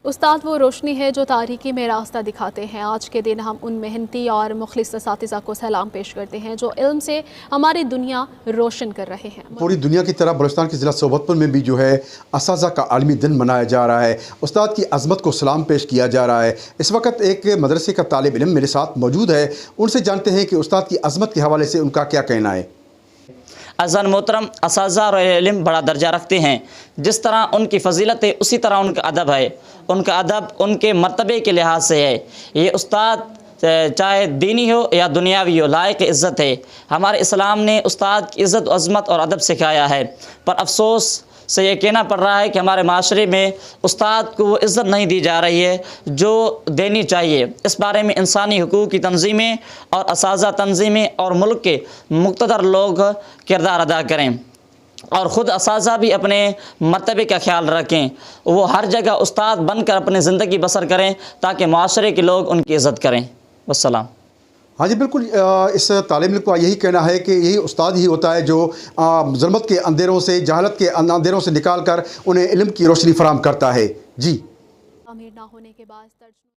उस्ताद वो रोशनी है जो तारीकी में रास्ता दिखाते हैं। आज के दिन हम उन मेहनती और मुखलिस असातिज़ा को सलाम पेश करते हैं जो इल्म से हमारी दुनिया रोशन कर रहे हैं। पूरी दुनिया की तरह बलूचिस्तान के ज़िला सोबतपुर में भी जो है असातिज़ा का आलमी दिन मनाया जा रहा है। उस्ताद की अज़मत को सलाम पेश किया जा रहा है। इस वक्त एक मदरसे का तालिब इल्म मेरे साथ मौजूद है, उनसे जानते हैं कि उस्ताद की अज़मत के हवाले से उनका क्या कहना है। अज़ान मोहतरम असातिज़ा और इल्म बड़ा दर्जा रखते हैं। जिस तरह उनकी फ़जीलत है उसी तरह उनका अदब है। उनका अदब उनके मर्तबे के लिहाज से है। ये उस्ताद चाहे दीनी हो या दुनियावी हो लायक इज़्ज़त है। हमारे इस्लाम ने उस्ताद की इज़्ज़त अज़मत और अदब सिखाया है, पर अफसोस से ये कहना पड़ रहा है कि हमारे माशरे में उस्ताद को वो इज़्ज़त नहीं दी जा रही है जो देनी चाहिए। इस बारे में इंसानी हुकूक़ की तंजीमें और असातिज़ा तंजीमें और मुल्क के मुक़्तदर लोग किरदार अदा करें और ख़ुद असातिज़ा भी अपने मर्तबे का ख्याल रखें। वो हर जगह उस्ताद बनकर अपनी ज़िंदगी बसर करें ताकि माशरे के लोग उनकी इज़्ज़त करें। वस्सलाम। हाँ जी बिल्कुल, इस तालिब इल्म का यही कहना है कि यही उस्ताद ही होता है जो ज़ुल्मत के अंधेरों से, जहालत के अंधेरों से निकाल कर उन्हें इल्म की रोशनी फराहम करता है। जी, आमिर ना होने के बाद